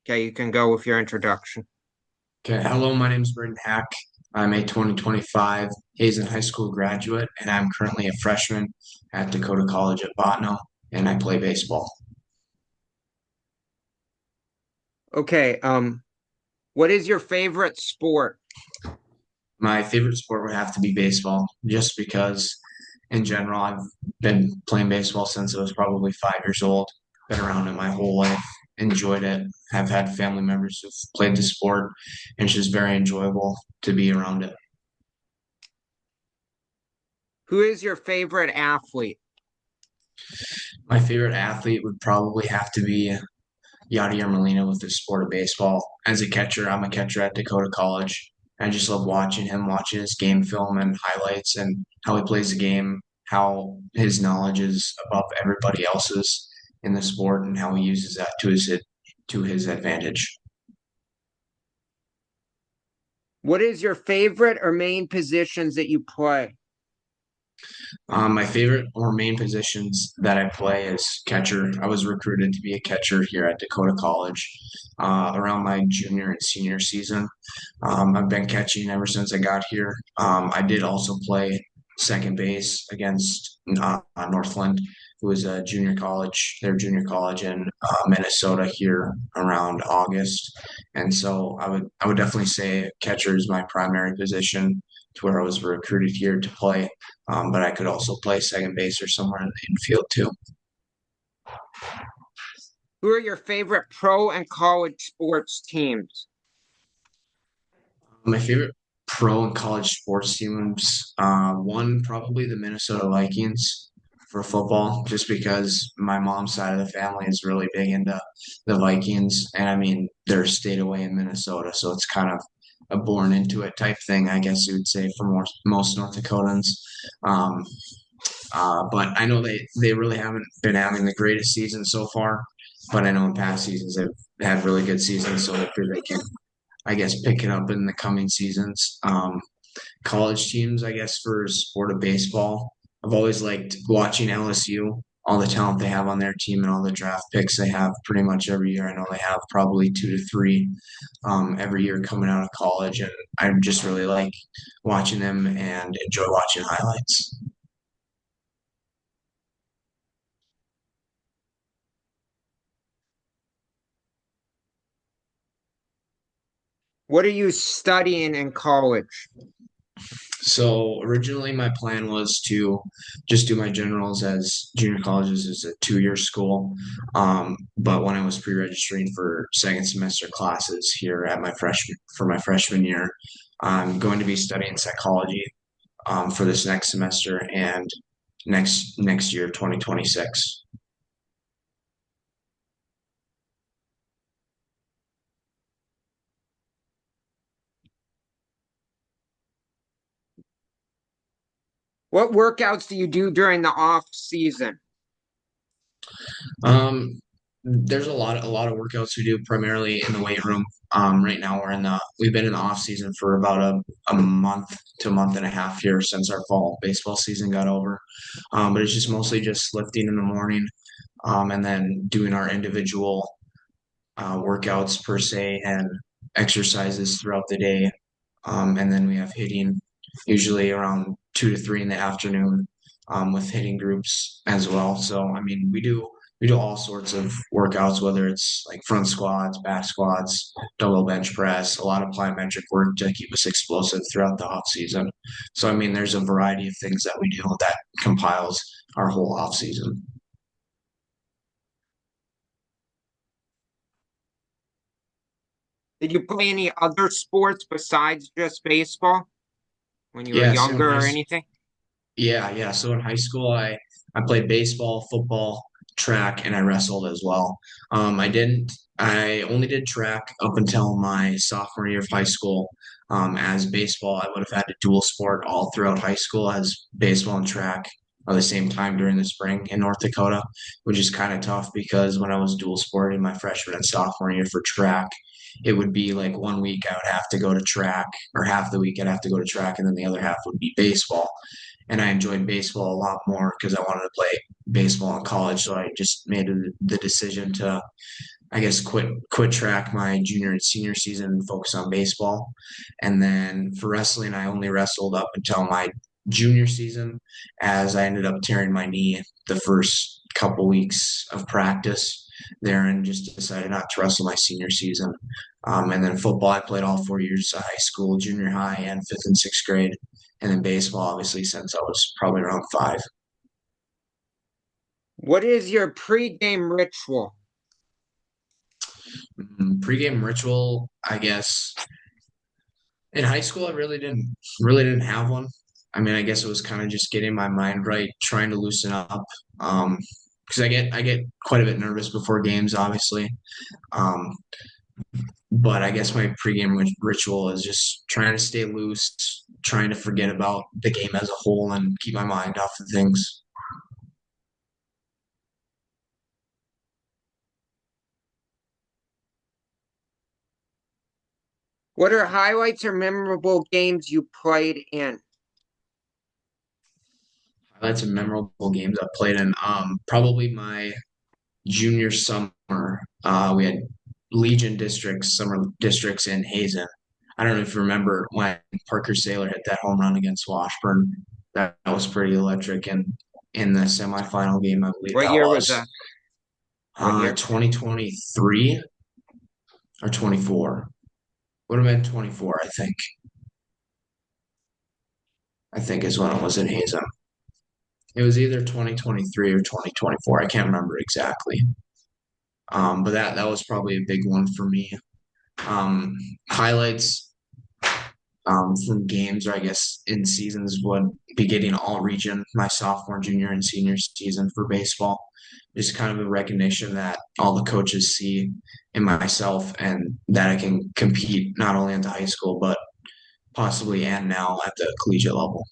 Okay, you can go with your introduction. Okay, hello, my name is Brayden Haack. I'm a 2025 Hazen High School graduate, and I'm currently a freshman at Dakota College at Botno, and I play baseball. Okay, what is your favorite sport? My favorite sport would have to be baseball, just because in general, I've been playing baseball since I was probably 5 years old, been around it my whole life, enjoyed it, have had family members who've played the sport, and it's just very enjoyable to be around it. Who is your favorite athlete? My favorite athlete would probably have to be Yadier Molina with the sport of baseball. As a catcher, I'm a catcher at Dakota College. I just love watching him, watching his game film and highlights and how he plays the game, how his knowledge is above everybody else's in the sport, and how he uses that to his advantage. What is your favorite or main positions that you play? My favorite or main positions that I play is catcher. I was recruited to be a catcher here at Dakota College around my junior and senior season. I've been catching ever since I got here. I did also play second base against Northland, who is a junior college, their junior college in Minnesota here around August. And so I would definitely say catcher is my primary position to where I was recruited here to play. But I could also play second base or somewhere in the infield too. Who are your favorite pro and college sports teams? My favorite pro and college sports teams, one probably the Minnesota Vikings for football, just because my mom's side of the family is really big into the Vikings, and I mean they're stayed away in Minnesota, so it's kind of a born into it type thing, I guess you would say for most North Dakotans. Um, but I know they really haven't been having the greatest season so far, but I know in past seasons they've had really good seasons, so hopefully they can, I guess, pick it up in the coming seasons. College teams, I guess, for sport of baseball. I've always liked watching LSU, all the talent they have on their team and all the draft picks they have pretty much every year. I know they have probably two to three every year coming out of college, and I just really like watching them and enjoy watching highlights. What are you studying in college? So originally my plan was to just do my generals as junior colleges is a 2 year school. But when I was pre-registering for second semester classes here at my freshman year, I'm going to be studying psychology for this next semester and next year, 2026. What workouts do you do during the off season? Um, there's a lot of workouts we do primarily in the weight room. Right now we've been in the off season for about a month to a month and a half here since our fall baseball season got over. But it's just mostly just lifting in the morning, and then doing our individual workouts per se and exercises throughout the day. And then we have hitting usually around 2 to 3 in the afternoon, with hitting groups as well. So I mean, we do all sorts of workouts, whether it's like front squats, back squats, double bench press, a lot of plyometric work to keep us explosive throughout the off season. So I mean, there's a variety of things that we do that compiles our whole off season. Did you play any other sports besides just baseball when you were Yeah, so in younger or anything? yeah. So in high school, I played baseball, football, track, and I wrestled as well. I only did track up until my sophomore year of high school. As baseball, I would have had to dual sport all throughout high school as baseball and track at the same time during the spring in North Dakota, which is kind of tough because when I was dual sporting my freshman and sophomore year for track, it would be like one week I would have to go to track, or half the week I'd have to go to track, and then the other half would be baseball. And I enjoyed baseball a lot more because I wanted to play baseball in college. So I just made the decision to I guess quit track my junior and senior season and focus on baseball. And then for wrestling, I only wrestled up until my junior season, as I ended up tearing my knee the first couple weeks of practice there, and just decided not to wrestle my senior season. And then football, I played all 4 years of high school, junior high, and fifth and sixth grade. And then baseball, obviously, since I was probably around 5. What is your pregame ritual? Pregame ritual, I guess. In high school, I really didn't have one. I mean, I guess it was kind of just getting my mind right, trying to loosen up. Um, because I get quite a bit nervous before games, obviously. Um, but I guess my pregame ritual is just trying to stay loose, trying to forget about the game as a whole, and keep my mind off of things. What are highlights or memorable games you played in? That's some memorable games I played in. Probably my junior summer, we had Legion districts, summer districts in Hazen. I don't know if you remember when Parker Saylor hit that home run against Washburn. That was pretty electric. And in the semifinal game, I believe What that year was that? was What year? 2023 or 24. Would have been 24, I think. I think is when it was in Hazen. It was either 2023 or 2024. I can't remember exactly. But that was probably a big one for me. Um, Highlights from games, or I guess in seasons, would be getting all region my sophomore, junior, and senior season for baseball. Just kind of a recognition that all the coaches see in myself, and that I can compete not only at the high school, but possibly and now at the collegiate level.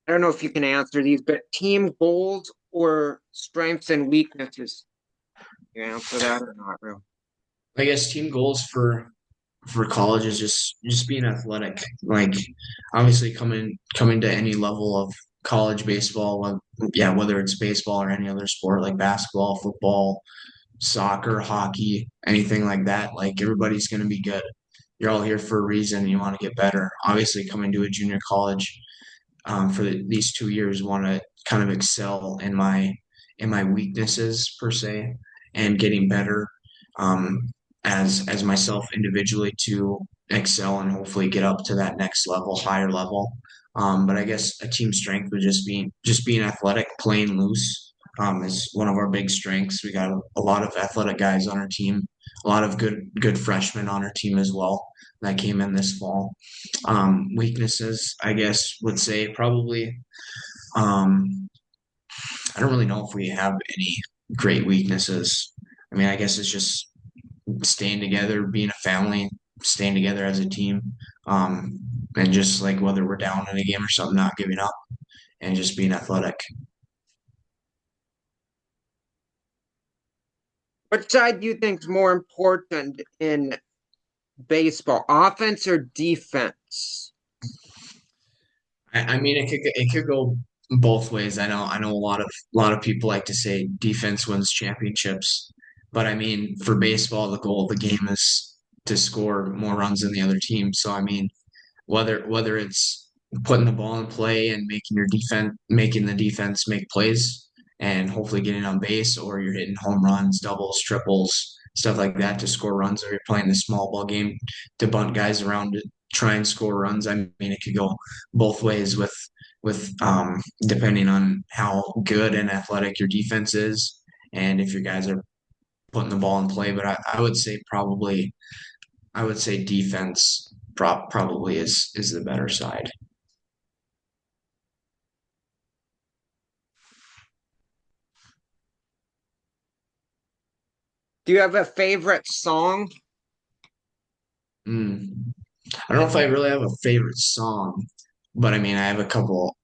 I don't know if you can answer these, but team goals or strengths and weaknesses? You answer that or not really? I guess team goals for college is just being athletic. Like obviously coming to any level of college baseball, yeah, whether it's baseball or any other sport like basketball, football, soccer, hockey, anything like that, like everybody's going to be good. You're all here for a reason. You want to get better. Obviously, coming to a junior college for these 2 years, want to kind of excel in my weaknesses per se, and getting better um, as myself individually to excel and hopefully get up to that next level, higher level. But I guess a team strength would just being athletic, playing loose, is one of our big strengths. We got a lot of athletic guys on our team, a lot of good freshmen on our team as well that came in this fall. Weaknesses, I guess, would say probably. Um, I don't really know if we have any great weaknesses. I mean, I guess it's just staying together, being a family, staying together as a team, um, and just like whether we're down in a game or something, not giving up and just being athletic. What side do you think is more important in baseball, offense or defense? I mean, it could go both ways. I know a lot of people like to say defense wins championships, but I mean, for baseball, the goal of the game is to score more runs than the other team. So I mean, whether it's putting the ball in play and making the defense make plays and hopefully getting on base, or you're hitting home runs, doubles, triples, stuff like that to score runs, or you're playing the small ball game to bunt guys around to try and score runs. I mean, it could go both ways with depending on how good and athletic your defense is, and if your guys are putting the ball in play. But I would say defense probably is the better side. Do you have a favorite song? Mm. I don't know if I really have a favorite song. But I mean, I have a couple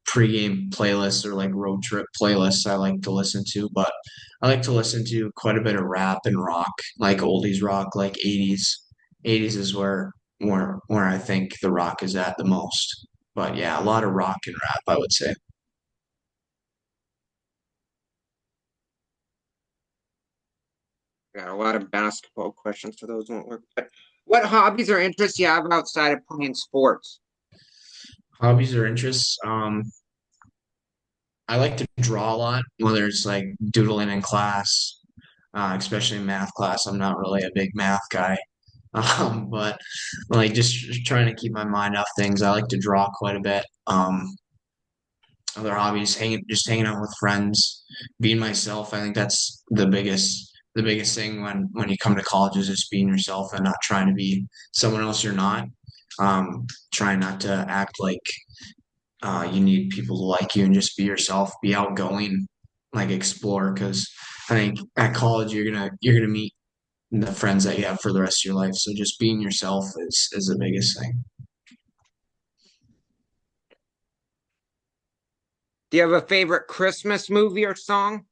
pregame playlists or like road trip playlists I like to listen to, but I like to listen to quite a bit of rap and rock, like oldies rock, like 80s. 80s is where I think the rock is at the most. But yeah, a lot of rock and rap, I would say. Got a lot of basketball questions, so those won't work. But what hobbies or interests you have outside of playing sports? Hobbies or interests. I like to draw a lot, whether it's like doodling in class, especially in math class. I'm not really a big math guy. But like just trying to keep my mind off things. I like to draw quite a bit. Other hobbies, just hanging out with friends, being myself. I think that's the biggest thing when you come to college is just being yourself and not trying to be someone else you're not. Trying not to act like you need people to like you and just be yourself, be outgoing, like explore. Because I think at college you're gonna meet the friends that you have for the rest of your life. So just being yourself is the biggest thing. Do you have a favorite Christmas movie or song?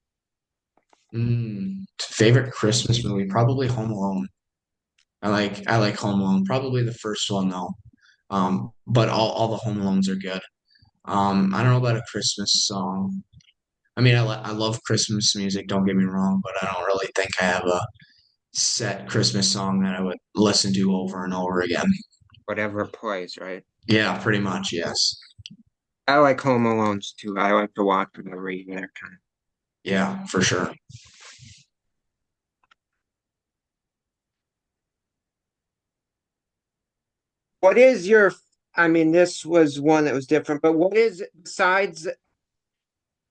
Favorite Christmas movie? Probably Home Alone. I like Home Alone. Probably the first one though. But all the Home Alones are good. I don't know about a Christmas song. I mean, I love Christmas music. Don't get me wrong, but I don't really think I have a set Christmas song that I would listen to over and over again. Whatever plays, right? Yeah, pretty much. Yes. I like Home Alones too. I like to watch them every year. Kind of. Yeah, for sure. What is your? I mean, this was one that was different, but what is besides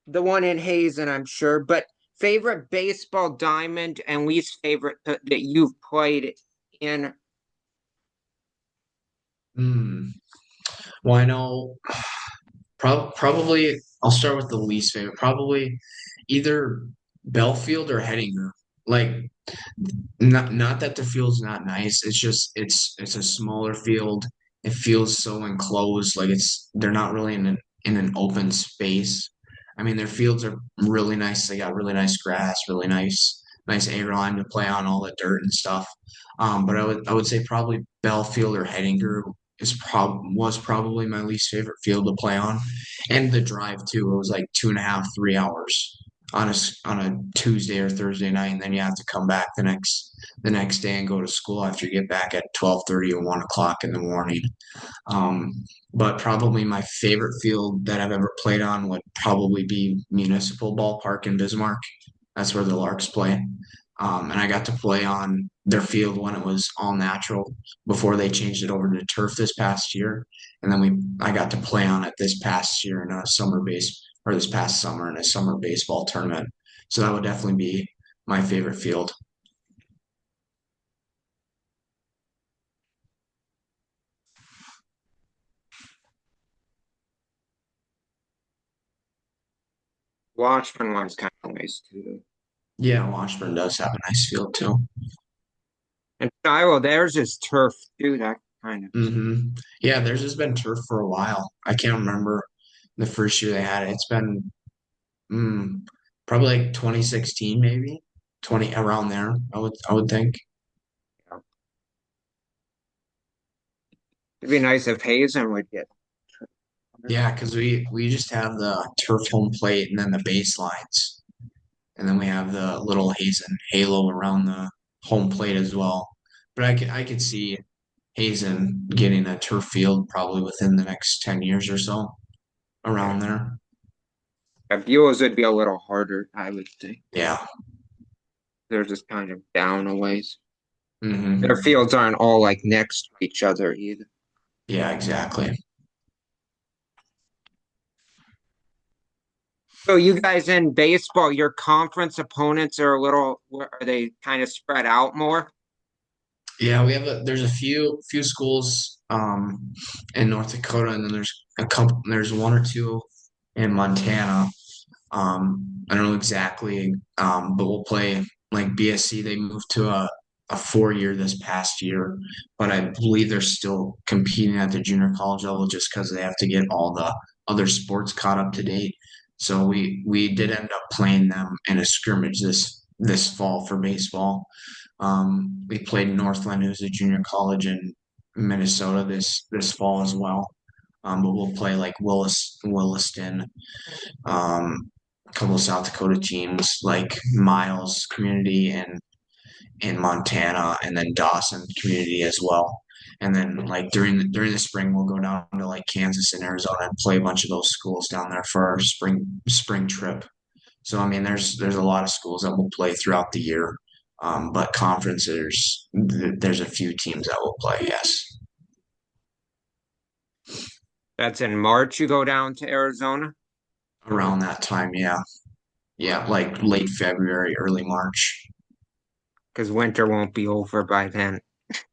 the one in Hazen? I'm sure, but favorite baseball diamond and least favorite that you've played in. Hmm. Well, I know. Probably I'll start with the least favorite. Probably either Belfield or Hettinger. Like not that the field's not nice. It's just it's a smaller field. It feels so enclosed. Like they're not really in an open space. I mean, their fields are really nice. They got really nice grass, really nice A line to play on all the dirt and stuff. But I would say probably Belfield or Hettinger was probably my least favorite field to play on, and the drive too. It was like 2.5, 3 hours on a Tuesday or Thursday night, and then you have to come back the next day and go to school after you get back at 12:30 or 1 o'clock in the morning. Um, but probably my favorite field that I've ever played on would probably be Municipal Ballpark in Bismarck. That's where the Larks play. And I got to play on their field when it was all natural before they changed it over to turf this past year. And then I got to play on it this past year in a this past summer in a summer baseball tournament. So that would definitely be my favorite field. Washburn one's kind of nice too. Yeah, Washburn does have a nice field too. And Shiloh, theirs is turf too. That kind of. Yeah, theirs has been turf for a while. I can't remember the first year they had it. It's been mm, probably like 2016, maybe 20 around there. I would think. It'd be nice if Hazen would get. Yeah, because we just have the turf home plate and then the base lines, and then we have the little Hazen halo around the home plate as well. But I could see Hazen getting a turf field probably within the next 10 years or so Yeah. around there. Buell's would be a little harder, I would think. Yeah. They're just kind of down a ways. Their hmm fields aren't all like next to each other either. Yeah, exactly. So you guys in baseball, your conference opponents are a little, are they kind of spread out more? Yeah, there's a few schools in North Dakota, and then there's one or two in Montana. I don't know exactly, but we'll play like BSC. They moved to a 4 year this past year, but I believe they're still competing at the junior college level just because they have to get all the other sports caught up to date. So we did end up playing them in a scrimmage this fall for baseball. We played Northland, who's a junior college in Minnesota this fall as well. But we'll play like Williston, a couple of South Dakota teams like Miles Community and in Montana, and then Dawson Community as well. And then like during the spring, we'll go down to like Kansas and Arizona and play a bunch of those schools down there for our spring trip. So I mean, there's a lot of schools that will play throughout the year, but conferences there's a few teams that will play. Yes, That's in March you go down to Arizona? around that time. Yeah, yeah, like late February, early March. Because winter won't be over by then.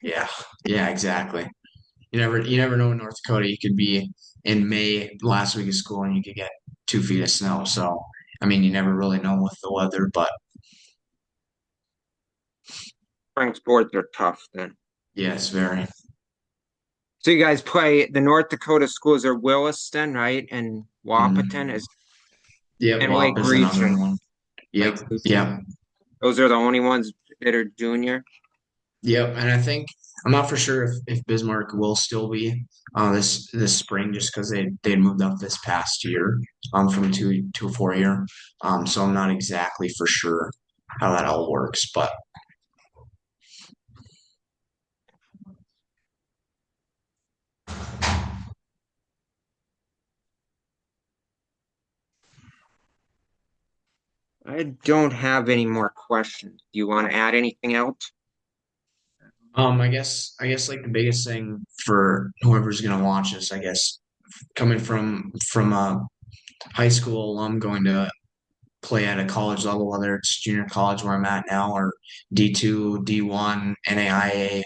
Yeah, yeah, exactly. You never know in North Dakota. You could be in May, last week of school, and you could get 2 feet of snow. So I mean, you never really know with the weather, but Spring sports are tough then. yes, very. So you guys play the North Dakota schools are Williston, right? And Wapaton Mm. is Yep, and Lake WAP is another Region. one. Lake Yep, Region. yep, Those are the only ones that are junior. yep. And I think I'm not for sure if Bismarck will still be this spring just because they moved up this past year from two to a 4 year. So I'm not exactly for sure how that all works, but I don't have any more questions. Do you want to add anything else? I guess like the biggest thing for whoever's gonna watch this, I guess, coming from a high school alum going to play at a college level, whether it's junior college where I'm at now or D2, D1, NAIA,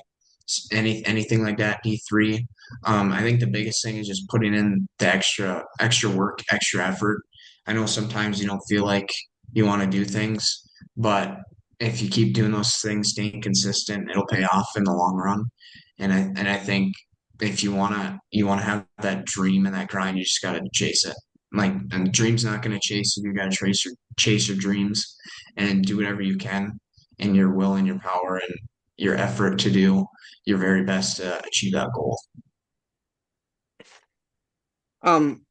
anything like that, D3. I think the biggest thing is just putting in the extra work, extra effort. I know sometimes you don't feel like you want to do things, but if you keep doing those things, staying consistent, it'll pay off in the long run. And I think if you wanna have that dream and that grind, you just gotta chase it. Like, and the dream's not gonna chase you. You gotta chase your dreams and do whatever you can in your will and your power and your effort to do your very best to achieve that goal. Um,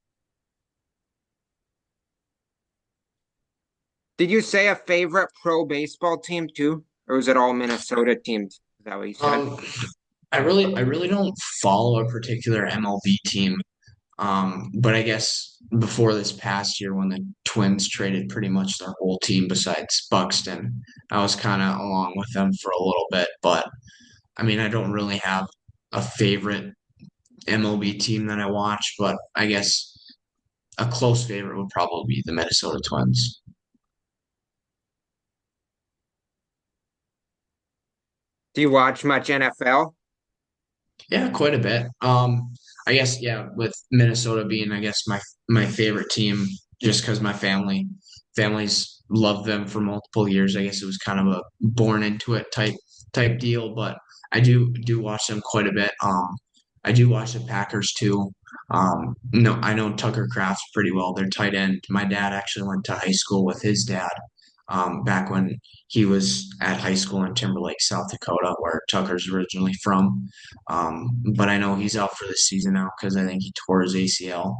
did you say a favorite pro baseball team too? Or was it all Minnesota teams? Is that what you said? Um, I really don't follow a particular MLB team. But I guess before this past year, when the Twins traded pretty much their whole team besides Buxton, I was kind of along with them for a little bit. But I mean, I don't really have a favorite MLB team that I watch, but I guess a close favorite would probably be the Minnesota Twins. Do you watch much NFL? Yeah, quite a bit. I guess yeah, with Minnesota being, I guess my favorite team, just because my families loved them for multiple years. I guess it was kind of a born into it type deal. But I do watch them quite a bit. I do watch the Packers too. No, I know Tucker Kraft pretty well. Their tight end. My dad actually went to high school with his dad. Back when he was at high school in Timberlake, South Dakota, where Tucker's originally from. But I know he's out for the season now because I think he tore his ACL,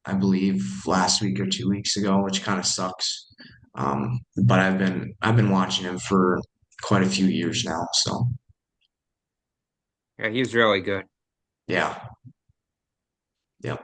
I believe, last week or 2 weeks ago, which kind of sucks. But I've been watching him for quite a few years now. So Yeah, he's really good. yeah, yeah.